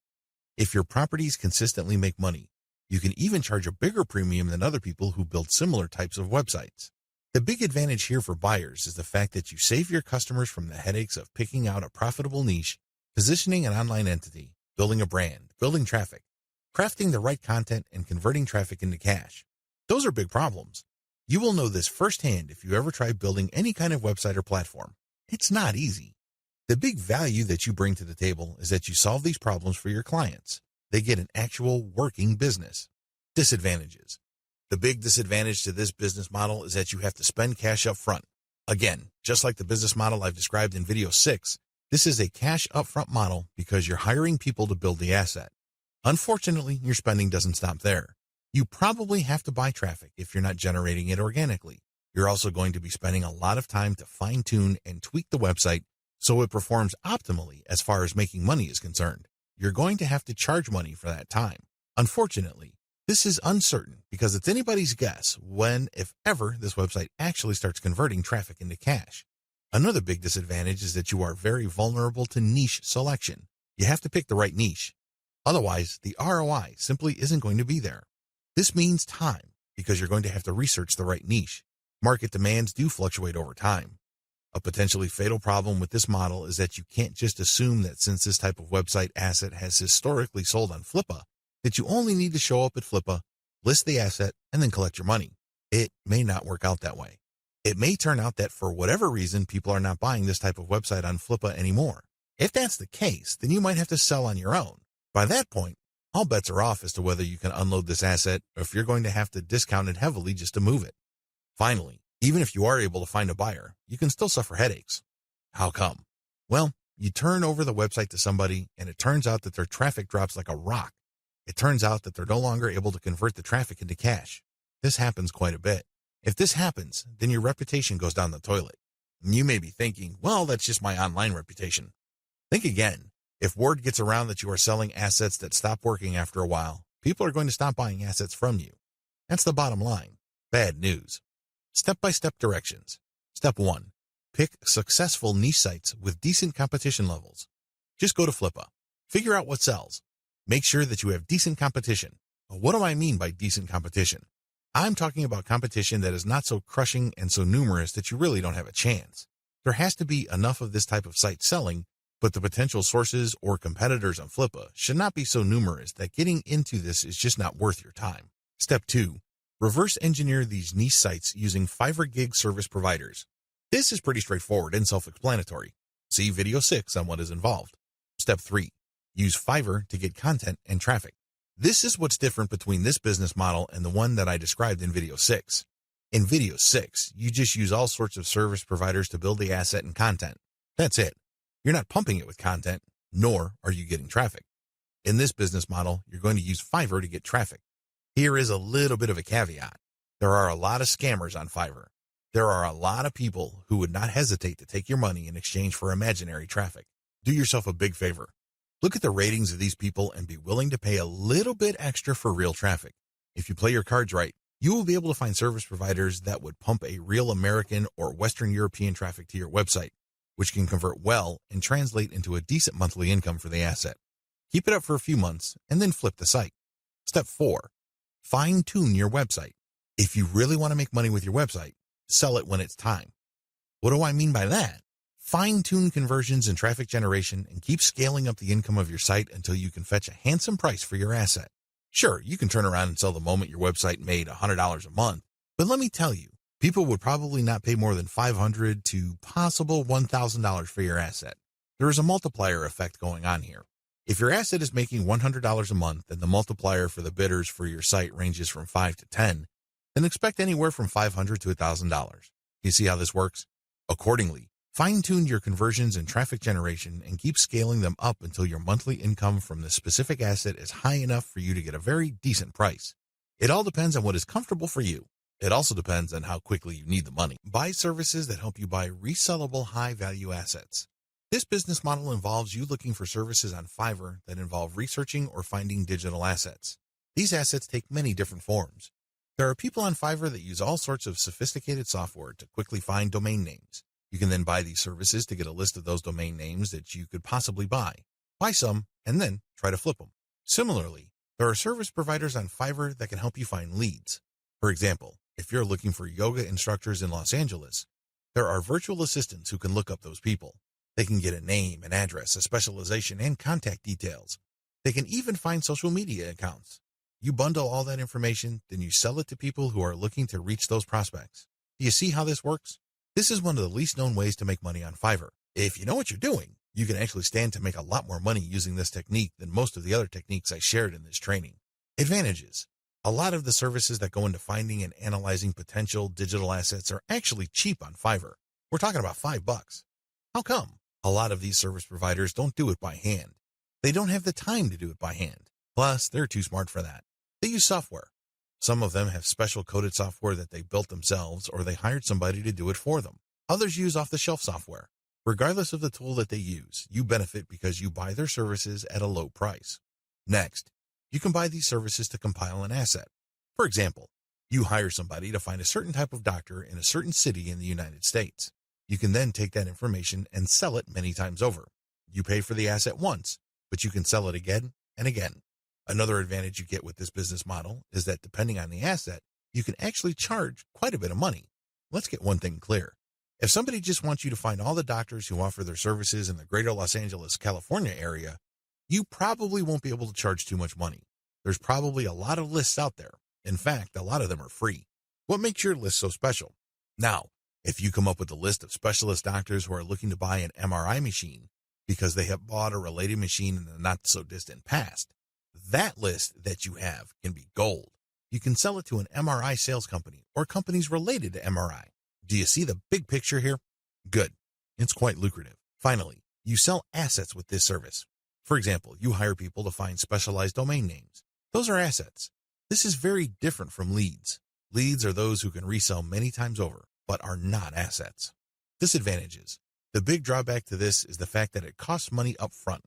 If your properties consistently make money, you can even charge a bigger premium than other people who build similar types of websites. The big advantage here for buyers is the fact that you save your customers from the headaches of picking out a profitable niche, positioning an online entity, building a brand, building traffic, crafting the right content, and converting traffic into cash. Those are big problems. You will know this firsthand if you ever try building any kind of website or platform. It's not easy. The big value that you bring to the table is that you solve these problems for your clients. They get an actual working business. Disadvantages. The big disadvantage to this business model is that you have to spend cash up front. Again, just like the business model I've described in video 6, this is a cash upfront model because you're hiring people to build the asset. Unfortunately, your spending doesn't stop there. You probably have to buy traffic if you're not generating it organically. You're also going to be spending a lot of time to fine-tune and tweak the website so it performs optimally as far as making money is concerned. You're going to have to charge money for that time. Unfortunately, this is uncertain because it's anybody's guess when, if ever, this website actually starts converting traffic into cash. Another big disadvantage is that you are very vulnerable to niche selection. You have to pick the right niche. Otherwise, the ROI simply isn't going to be there. This means time because you're going to have to research the right niche. Market demands do fluctuate over time. A potentially fatal problem with this model is that you can't just assume that since this type of website asset has historically sold on Flippa, that you only need to show up at Flippa, list the asset, and then collect your money. It may not work out that way. It may turn out that for whatever reason, people are not buying this type of website on Flippa anymore. If that's the case, then you might have to sell on your own. By that point, all bets are off as to whether you can unload this asset or if you're going to have to discount it heavily just to move it. Finally, Even if you are able to find a buyer, you can still suffer headaches. How come? Well, you turn over the website to somebody and it turns out that their traffic drops like a rock. It turns out that they're no longer able to convert the traffic into cash. This happens quite a bit. If this happens, then your reputation goes down the toilet. And you may be thinking, well, that's just my online reputation. Think again. If word gets around that you are selling assets that stop working after a while, people are going to stop buying assets from you. That's the bottom line. Bad news. Step-by-step directions. Step 1. Pick successful niche sites with decent competition levels. Just go to Flippa. Figure out what sells. Make sure that you have decent competition. What do I mean by decent competition? I'm talking about competition that is not so crushing and so numerous that you really don't have a chance. There has to be enough of this type of site selling, but the potential sources or competitors on Flippa should not be so numerous that getting into this is just not worth your time. Step 2. Reverse engineer these niche sites using Fiverr gig service providers. This is pretty straightforward and self-explanatory. See video 6 on what is involved. Step 3. Use Fiverr to get content and traffic. This is what's different between this business model and the one that I described in video 6. In video 6, you just use all sorts of service providers to build the asset and content. That's it. You're not pumping it with content, nor are you getting traffic. In this business model, you're going to use Fiverr to get traffic. Here is a little bit of a caveat. There are a lot of scammers on Fiverr. There are a lot of people who would not hesitate to take your money in exchange for imaginary traffic. Do yourself a big favor. Look at the ratings of these people and be willing to pay a little bit extra for real traffic. If you play your cards right, you will be able to find service providers that would pump a real American or Western European traffic to your website, which can convert well and translate into a decent monthly income for the asset. Keep it up for a few months and then flip the site. Step 4. Fine-tune your website. If you really want to make money with your website, sell it when it's time. What do I mean by that? Fine-tune conversions and traffic generation and keep scaling up the income of your site until you can fetch a handsome price for your asset. Sure, you can turn around and sell the moment your website made $100 a month, but let me tell you, people would probably not pay more than $500 to possible $1,000 for your asset. There is a multiplier effect going on here. If your asset is making $100 a month and the multiplier for the bidders for your site ranges from 5 to 10, then expect anywhere from $500 to $1,000. You see how this works? Accordingly, fine-tune your conversions and traffic generation and keep scaling them up until your monthly income from the specific asset is high enough for you to get a very decent price. It all depends on what is comfortable for you. It also depends on how quickly you need the money. Buy services that help you buy resellable high-value assets. This business model involves you looking for services on Fiverr that involve researching or finding digital assets. These assets take many different forms. There are people on Fiverr that use all sorts of sophisticated software to quickly find domain names. You can then buy these services to get a list of those domain names that you could possibly buy. Buy some, and then try to flip them. Similarly, there are service providers on Fiverr that can help you find leads. For example, if you're looking for yoga instructors in Los Angeles, there are virtual assistants who can look up those people. They can get a name, an address, a specialization, and contact details. They can even find social media accounts. You bundle all that information, then you sell it to people who are looking to reach those prospects. Do you see how this works? This is one of the least known ways to make money on Fiverr. If you know what you're doing, you can actually stand to make a lot more money using this technique than most of the other techniques I shared in this training. Advantages. A lot of the services that go into finding and analyzing potential digital assets are actually cheap on Fiverr. We're talking about $5. How come? A lot of these service providers don't do it by hand. They don't have the time to do it by hand. Plus, they're too smart for that. They use software. Some of them have special coded software that they built themselves or they hired somebody to do it for them. Others use off-the-shelf software. Regardless of the tool that they use, you benefit because you buy their services at a low price. Next, you can buy these services to compile an asset. For example, you hire somebody to find a certain type of doctor in a certain city in the United States. You can then take that information and sell it many times over. You pay for the asset once, but you can sell it again and again. Another advantage you get with this business model is that depending on the asset, you can actually charge quite a bit of money. Let's get one thing clear. If somebody just wants you to find all the doctors who offer their services in the greater Los Angeles, California area, you probably won't be able to charge too much money. There's probably a lot of lists out there. In fact, a lot of them are free. What makes your list so special? Now, if you come up with a list of specialist doctors who are looking to buy an MRI machine because they have bought a related machine in the not-so-distant past, that list that you have can be gold. You can sell it to an MRI sales company or companies related to MRI. Do you see the big picture here? Good. It's quite lucrative. Finally, you sell assets with this service. For example, you hire people to find specialized domain names. Those are assets. This is very different from leads. Leads are those who can resell many times over, but are not assets. Disadvantages. The big drawback to this is the fact that it costs money up front.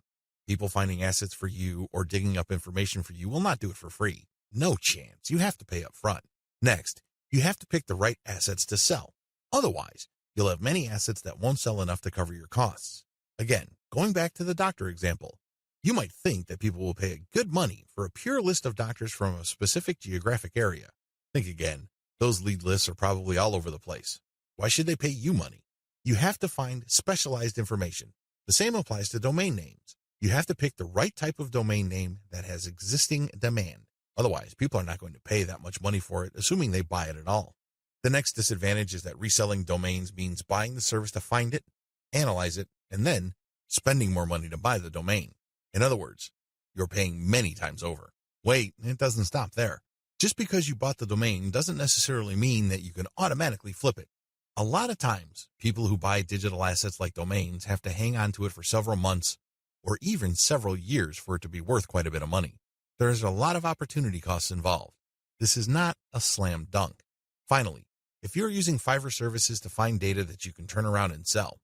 People finding assets for you or digging up information for you will not do it for free. No chance. You have to pay up front. Next, you have to pick the right assets to sell. Otherwise, you'll have many assets that won't sell enough to cover your costs. Again, going back to the doctor example, you might think that people will pay good money for a pure list of doctors from a specific geographic area. Think again. Those lead lists are probably all over the place. Why should they pay you money? You have to find specialized information. The same applies to domain names. You have to pick the right type of domain name that has existing demand. Otherwise, people are not going to pay that much money for it, assuming they buy it at all. The next disadvantage is that reselling domains means buying the service to find it, analyze it, and then spending more money to buy the domain. In other words, you're paying many times over. Wait, it doesn't stop there. Just because you bought the domain doesn't necessarily mean that you can automatically flip it. A lot of times, people who buy digital assets like domains have to hang on to it for several months or even several years for it to be worth quite a bit of money. There's a lot of opportunity costs involved. This is not a slam dunk. Finally, if you're using Fiverr services to find data that you can turn around and sell,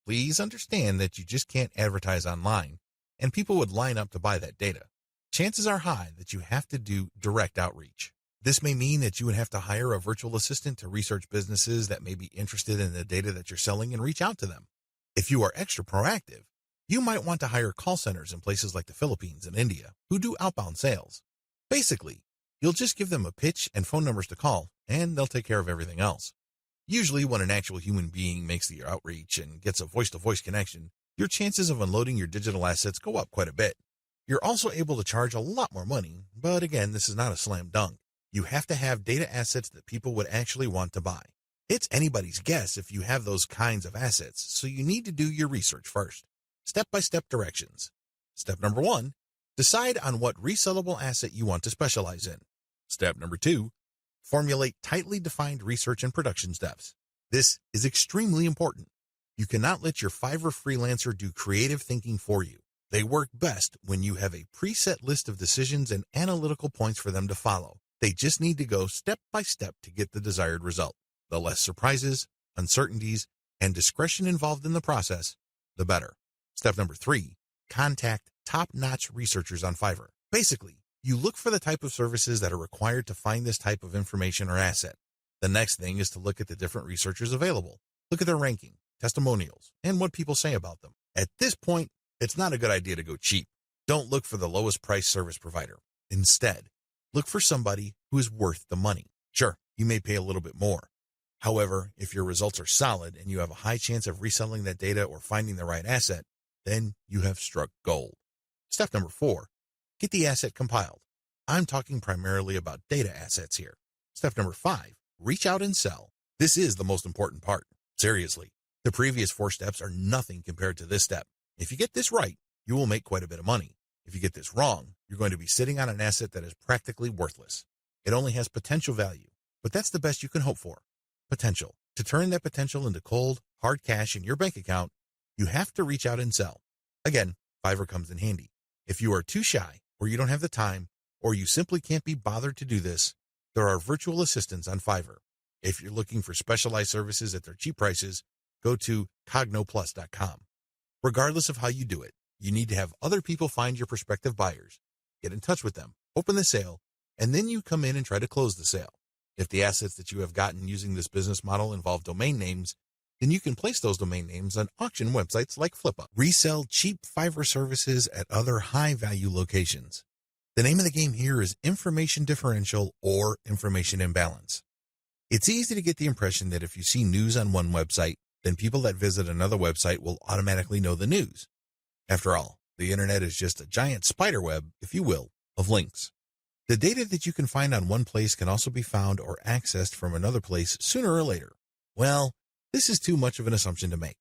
please understand that you just can't advertise online and people would line up to buy that data. Chances are high that you have to do direct outreach. This may mean that you would have to hire a virtual assistant to research businesses that may be interested in the data that you're selling and reach out to them. If you are extra proactive, you might want to hire call centers in places like the Philippines and India who do outbound sales. Basically, you'll just give them a pitch and phone numbers to call, and they'll take care of everything else. Usually when an actual human being makes the outreach and gets a voice-to-voice connection, your chances of unloading your digital assets go up quite a bit. You're also able to charge a lot more money, but again, this is not a slam dunk. You have to have data assets that people would actually want to buy. It's anybody's guess if you have those kinds of assets, so you need to do your research first. Step-by-step directions. Step number 1, decide on what resellable asset you want to specialize in. Step number 2, formulate tightly defined research and production steps. This is extremely important. You cannot let your Fiverr freelancer do creative thinking for you. They work best when you have a preset list of decisions and analytical points for them to follow. They just need to go step by step to get the desired result. The less surprises, uncertainties, and discretion involved in the process, the better. Step number 3, contact top-notch researchers on Fiverr. Basically, you look for the type of services that are required to find this type of information or asset. The next thing is to look at the different researchers available. Look at their ranking, testimonials, and what people say about them. At this point, it's not a good idea to go cheap. Don't look for the lowest price service provider. Instead, look for somebody who is worth the money. Sure, you may pay a little bit more. However, if your results are solid and you have a high chance of reselling that data or finding the right asset, then you have struck gold. Step number 4, get the asset compiled. I'm talking primarily about data assets here. Step number 5, reach out and sell. This is the most important part. Seriously, the previous 4 steps are nothing compared to this step. If you get this right, you will make quite a bit of money. If you get this wrong, you're going to be sitting on an asset that is practically worthless. It only has potential value, but that's the best you can hope for. Potential. To turn that potential into cold, hard cash in your bank account, you have to reach out and sell. Again, Fiverr comes in handy. If you are too shy, or you don't have the time, or you simply can't be bothered to do this, there are virtual assistants on Fiverr. If you're looking for specialized services at their cheap prices, go to cognoplus.com. Regardless of how you do it, you need to have other people find your prospective buyers, get in touch with them, open the sale, and then you come in and try to close the sale. If the assets that you have gotten using this business model involve domain names, then you can place those domain names on auction websites like FlipUp. Resell cheap Fiverr services at other high-value locations. The name of the game here is information differential or information imbalance. It's easy to get the impression that if you see news on one website, then people that visit another website will automatically know the news. After all, the internet is just a giant spider web, if you will, of links. The data that you can find on one place can also be found or accessed from another place sooner or later. Well, this is too much of an assumption to make.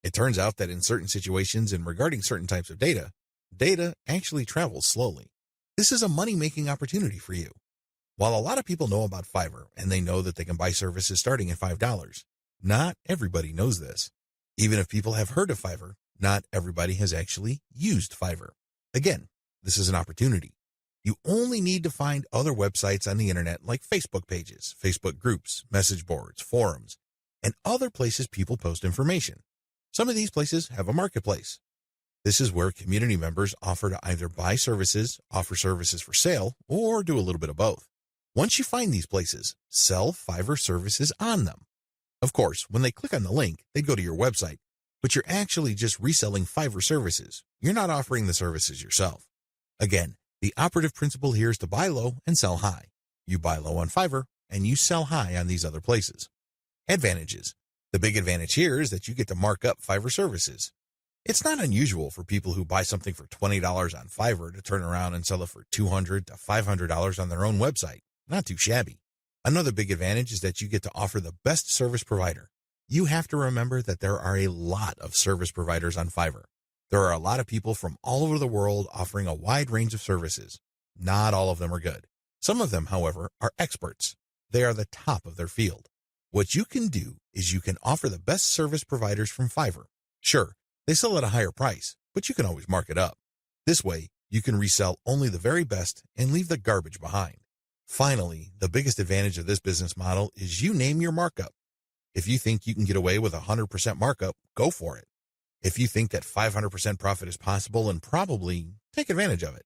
It turns out that in certain situations and regarding certain types of data, data actually travels slowly. This is a money-making opportunity for you. While a lot of people know about Fiverr and they know that they can buy services starting at $5, Not everybody knows this. Even if people have heard of Fiverr, not everybody has actually used Fiverr. Again, this is an opportunity. You only need to find other websites on the internet like Facebook pages, Facebook groups, message boards, forums, and other places people post information. Some of these places have a marketplace. This is where community members offer to either buy services, offer services for sale, or do a little bit of both. Once you find these places, sell Fiverr services on them. Of course, when they click on the link, they go to your website, but you're actually just reselling Fiverr services. You're not offering the services yourself. Again, the operative principle here is to buy low and sell high. You buy low on Fiverr, and you sell high on these other places. Advantages. The big advantage here is that you get to mark up Fiverr services. It's not unusual for people who buy something for $20 on Fiverr to turn around and sell it for $200 to $500 on their own website. Not too shabby. Another big advantage is that you get to offer the best service provider. You have to remember that there are a lot of service providers on Fiverr. There are a lot of people from all over the world offering a wide range of services. Not all of them are good. Some of them, however, are experts. They are the top of their field. What you can do is you can offer the best service providers from Fiverr. Sure, they sell at a higher price, but you can always mark it up. This way, you can resell only the very best and leave the garbage behind. Finally, the biggest advantage of this business model is you name your markup. If you think you can get away with 100% markup, go for it. If you think that 500% profit is possible, and probably take advantage of it.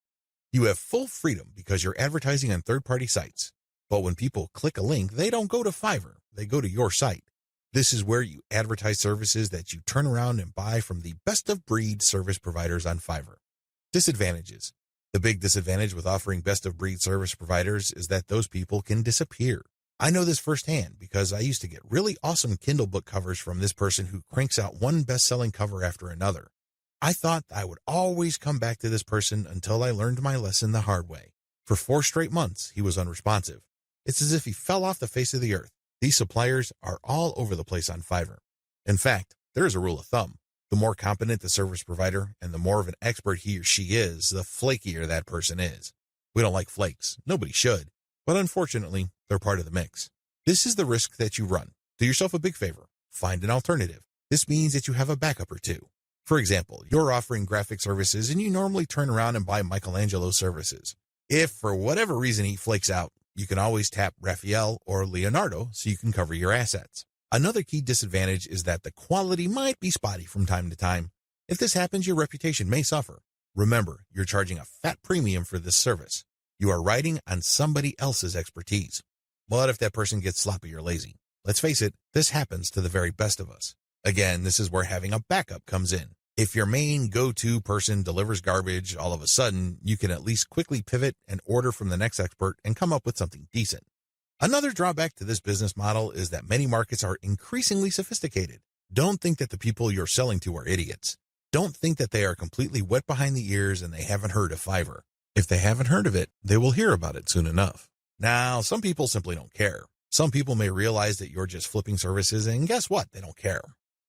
You have full freedom because you're advertising on third-party sites. But when people click a link, they don't go to Fiverr, they go to your site. This is where you advertise services that you turn around and buy from the best-of-breed service providers on Fiverr. Disadvantages. The big disadvantage with offering best-of-breed service providers is that those people can disappear. I know this firsthand because I used to get really awesome Kindle book covers from this person who cranks out one best-selling cover after another. I thought I would always come back to this person until I learned my lesson the hard way. For 4 straight months, he was unresponsive. It's as if he fell off the face of the earth. These suppliers are all over the place on Fiverr. In fact, there is a rule of thumb. The more competent the service provider and the more of an expert he or she is, the flakier that person is. We don't like flakes. Nobody should. But unfortunately, they're part of the mix. This is the risk that you run. Do yourself a big favor. Find an alternative. This means that you have a backup or two. For example, you're offering graphic services and you normally turn around and buy Michelangelo's services. If for whatever reason he flakes out, you can always tap Raphael or Leonardo so you can cover your assets. Another key disadvantage is that the quality might be spotty from time to time. If this happens, your reputation may suffer. Remember, you're charging a fat premium for this service. You are riding on somebody else's expertise. But if that person gets sloppy or lazy, let's face it, this happens to the very best of us. Again, this is where having a backup comes in. If your main go-to person delivers garbage, all of a sudden, you can at least quickly pivot and order from the next expert and come up with something decent. Another drawback to this business model is that many markets are increasingly sophisticated. Don't think that the people you're selling to are idiots. Don't think that they are completely wet behind the ears and they haven't heard of Fiverr. If they haven't heard of it, they will hear about it soon enough. Now, some people simply don't care. Some people may realize that you're just flipping services, and guess what? They don't care.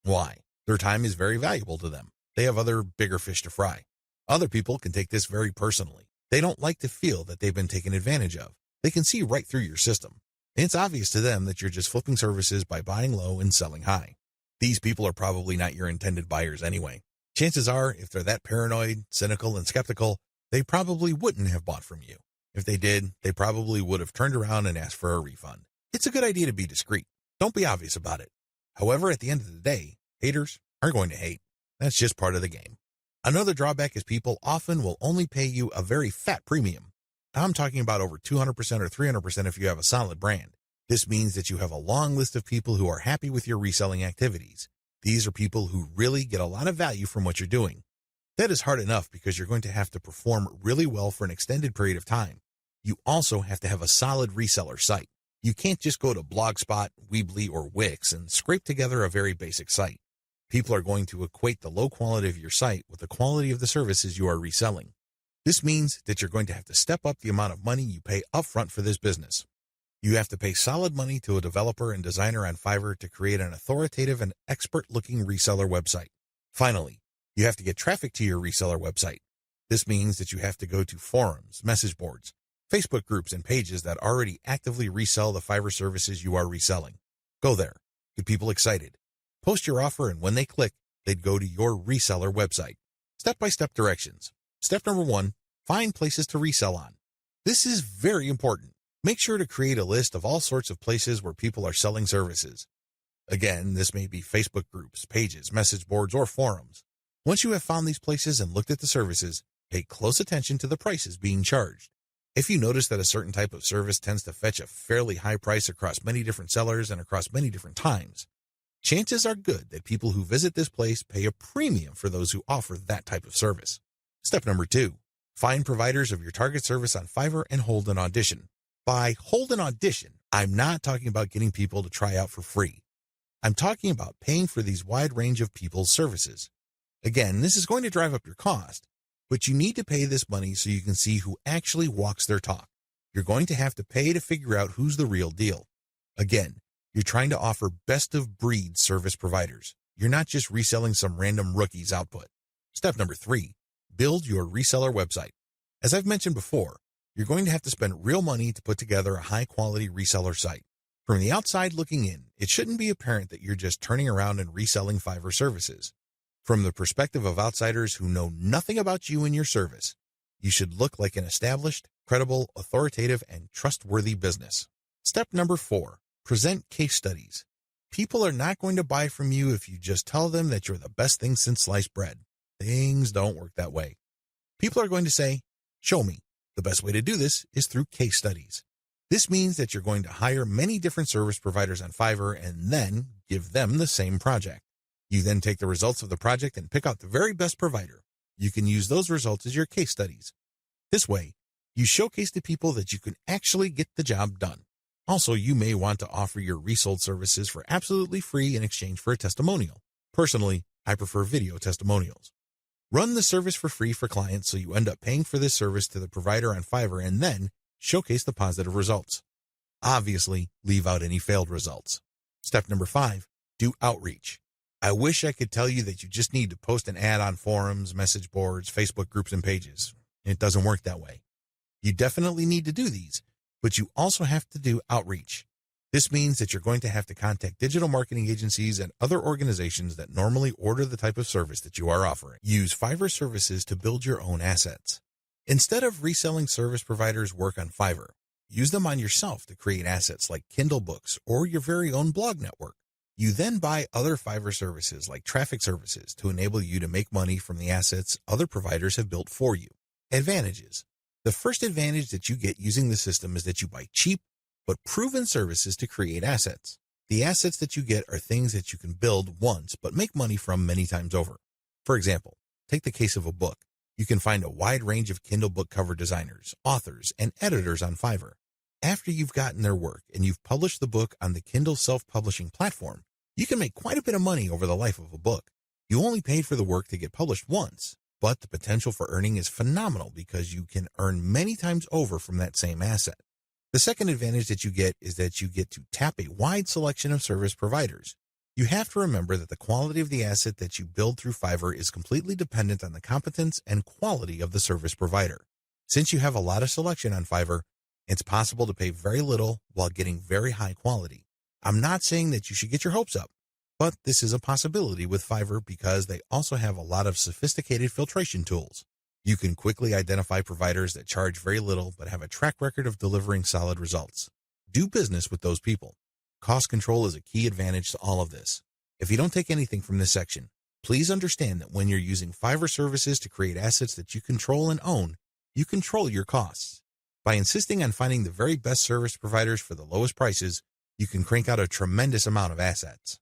Why? Their time is very valuable to them. They have other bigger fish to fry. Other people can take this very personally. They don't like to feel that they've been taken advantage of. They can see right through your system. It's obvious to them that you're just flipping services by buying low and selling high. These people are probably not your intended buyers anyway. Chances are, if they're that paranoid, cynical, and skeptical, they probably wouldn't have bought from you. If they did, they probably would have turned around and asked for a refund. It's a good idea to be discreet. Don't be obvious about it. However, at the end of the day, haters are going to hate. That's just part of the game. Another drawback is people often will only pay you a very fat premium. I'm talking about over 200% or 300% if you have a solid brand. This means that you have a long list of people who are happy with your reselling activities. These are people who really get a lot of value from what you're doing. That is hard enough because you're going to have to perform really well for an extended period of time. You also have to have a solid reseller site. You can't just go to Blogspot, Weebly, or Wix and scrape together a very basic site. People are going to equate the low quality of your site with the quality of the services you are reselling. This means that you're going to have to step up the amount of money you pay upfront for this business. You have to pay solid money to a developer and designer on Fiverr to create an authoritative and expert-looking reseller website. Finally, you have to get traffic to your reseller website. This means that you have to go to forums, message boards, Facebook groups, and pages that already actively resell the Fiverr services you are reselling. Go there. Get people excited. Post your offer, and when they click, they'd go to your reseller website. Step-by-step directions. Step number 1, find places to resell on. This is very important. Make sure to create a list of all sorts of places where people are selling services. Again, this may be Facebook groups, pages, message boards, or forums. Once you have found these places and looked at the services, pay close attention to the prices being charged. If you notice that a certain type of service tends to fetch a fairly high price across many different sellers and across many different times, chances are good that people who visit this place pay a premium for those who offer that type of service. Step number 2, find providers of your target service on Fiverr and hold an audition. By hold an audition, I'm not talking about getting people to try out for free. I'm talking about paying for these wide range of people's services. Again, this is going to drive up your cost, but you need to pay this money so you can see who actually walks their talk. You're going to have to pay to figure out who's the real deal. Again, you're trying to offer best-of-breed service providers. You're not just reselling some random rookie's output. Step number 3, build your reseller website. As I've mentioned before, you're going to have to spend real money to put together a high-quality reseller site. From the outside looking in, it shouldn't be apparent that you're just turning around and reselling Fiverr services. From the perspective of outsiders who know nothing about you and your service, you should look like an established, credible, authoritative, and trustworthy business. Step number 4, present case studies. People are not going to buy from you if you just tell them that you're the best thing since sliced bread. Things don't work that way. People are going to say, show me. The best way to do this is through case studies. This means that you're going to hire many different service providers on Fiverr and then give them the same project. You then take the results of the project and pick out the very best provider. You can use those results as your case studies. This way, you showcase to people that you can actually get the job done. Also, you may want to offer your resold services for absolutely free in exchange for a testimonial. Personally, I prefer video testimonials. Run the service for free for clients so you end up paying for this service to the provider on Fiverr and then showcase the positive results. Obviously, leave out any failed results. Step number 5, do outreach. I wish I could tell you that you just need to post an ad on forums, message boards, Facebook groups, and pages. It doesn't work that way. You definitely need to do these, but you also have to do outreach. This means that you're going to have to contact digital marketing agencies and other organizations that normally order the type of service that you are offering. Use Fiverr services to build your own assets. Instead of reselling service providers' work on Fiverr, use them on yourself to create assets like Kindle books or your very own blog network. You then buy other Fiverr services like traffic services to enable you to make money from the assets other providers have built for you. Advantages. The first advantage that you get using the system is that you buy cheap but proven services to create assets. The assets that you get are things that you can build once but make money from many times over. For example, take the case of a book. You can find a wide range of Kindle book cover designers, authors, and editors on Fiverr. After you've gotten their work and you've published the book on the Kindle self-publishing platform, you can make quite a bit of money over the life of a book. You only paid for the work to get published once, but the potential for earning is phenomenal because you can earn many times over from that same asset. The second advantage that you get is that you get to tap a wide selection of service providers. You have to remember that the quality of the asset that you build through Fiverr is completely dependent on the competence and quality of the service provider. Since you have a lot of selection on Fiverr, it's possible to pay very little while getting very high quality. I'm not saying that you should get your hopes up, but this is a possibility with Fiverr because they also have a lot of sophisticated filtration tools. You can quickly identify providers that charge very little but have a track record of delivering solid results. Do business with those people. Cost control is a key advantage to all of this. If you don't take anything from this section, please understand that when you're using Fiverr services to create assets that you control and own, you control your costs. By insisting on finding the very best service providers for the lowest prices, you can crank out a tremendous amount of assets.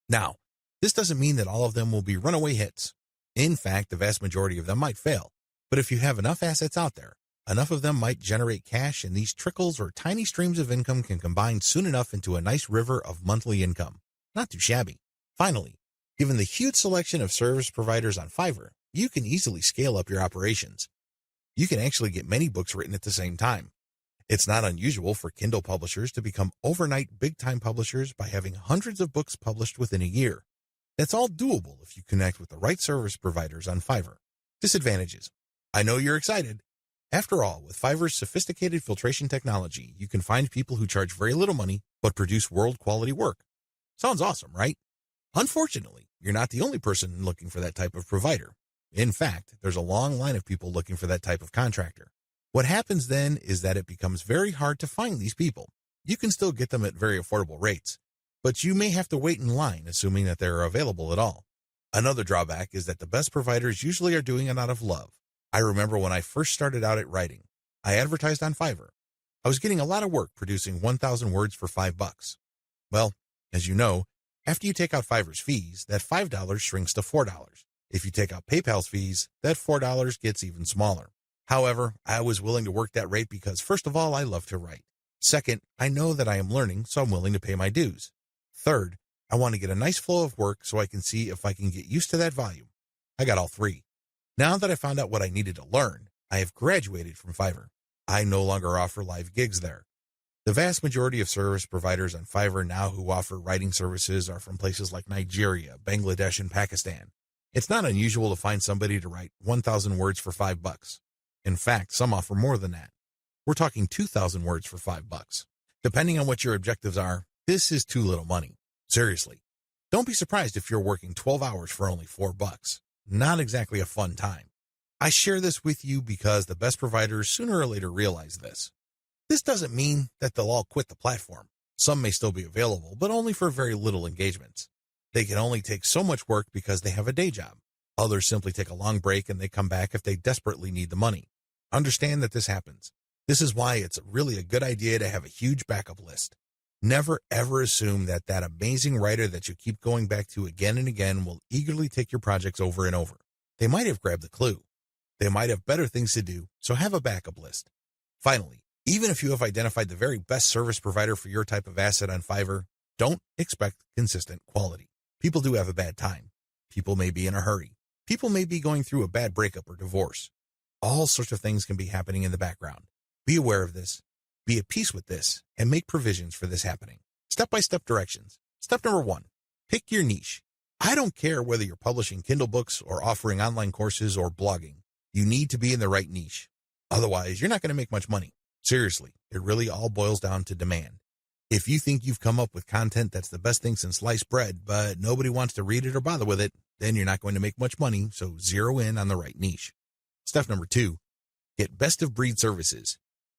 Now, this doesn't mean that all of them will be runaway hits. In fact, the vast majority of them might fail. But if you have enough assets out there, enough of them might generate cash, and these trickles or tiny streams of income can combine soon enough into a nice river of monthly income. Not too shabby. Finally, given the huge selection of service providers on Fiverr, you can easily scale up your operations. You can actually get many books written at the same time. It's not unusual for Kindle publishers to become overnight big-time publishers by having hundreds of books published within a year. That's all doable if you connect with the right service providers on Fiverr. Disadvantages. I know you're excited. After all, with Fiverr's sophisticated filtration technology, you can find people who charge very little money but produce world-quality work. Sounds awesome, right? Unfortunately, you're not the only person looking for that type of provider. In fact, there's a long line of people looking for that type of contractor. What happens then is that it becomes very hard to find these people. You can still get them at very affordable rates, but you may have to wait in line assuming that they're available at all. Another drawback is that the best providers usually are doing it out of love. I remember when I first started out at writing, I advertised on Fiverr. I was getting a lot of work producing 1,000 words for $5. Well, as you know, after you take out Fiverr's fees, that $5 shrinks to $4. If you take out PayPal's fees, that $4 gets even smaller. However, I was willing to work that rate because, first of all, I love to write. Second, I know that I am learning, so I'm willing to pay my dues. Third, I want to get a nice flow of work so I can see if I can get used to that volume. I got all three. Now that I found out what I needed to learn, I have graduated from Fiverr. I no longer offer live gigs there. The vast majority of service providers on Fiverr now who offer writing services are from places like Nigeria, Bangladesh, and Pakistan. It's not unusual to find somebody to write 1,000 words for $5. In fact, some offer more than that. We're talking 2,000 words for $5. Depending on what your objectives are, this is too little money. Seriously. Don't be surprised if you're working 12 hours for only $4. Not exactly a fun time. I share this with you because the best providers sooner or later realize this. This doesn't mean that they'll all quit the platform. Some may still be available, but only for very little engagements. They can only take so much work because they have a day job. Others simply take a long break and they come back if they desperately need the money. Understand that this happens. This is why it's really a good idea to have a huge backup list. Never ever assume that that amazing writer that you keep going back to again and again will eagerly take your projects over and over. They might have grabbed the clue. They might have better things to do, so have a backup list. Finally, even if you have identified the very best service provider for your type of asset on Fiverr, don't expect consistent quality. People do have a bad time. People may be in a hurry. People may be going through a bad breakup or divorce. All sorts of things can be happening in the background. Be aware of this, be at peace with this, and make provisions for this happening. Step-by-step directions. Step number 1, pick your niche. I don't care whether you're publishing Kindle books or offering online courses or blogging. You need to be in the right niche. Otherwise, you're not going to make much money. Seriously, it really all boils down to demand. If you think you've come up with content that's the best thing since sliced bread, but nobody wants to read it or bother with it, then you're not going to make much money, so zero in on the right niche. Step number 2, get best-of-breed services.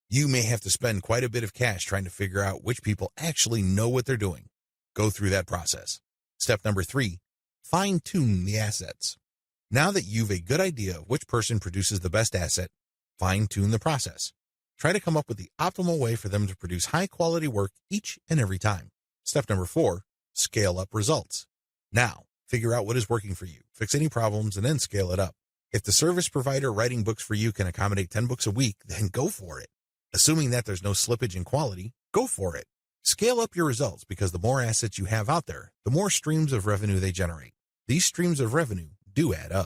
You may have to spend quite a bit of cash trying to figure out which people actually know what they're doing. Go through that process. Step number 3, fine-tune the assets. Now that you've a good idea of which person produces the best asset, fine-tune the process. Try to come up with the optimal way for them to produce high-quality work each and every time. Step number 4, scale up results. Now, figure out what is working for you, fix any problems, and then scale it up. If the service provider writing books for you can accommodate 10 books a week, then go for it. Assuming that there's no slippage in quality, go for it. Scale up your results because the more assets you have out there, the more streams of revenue they generate. These streams of revenue do add up.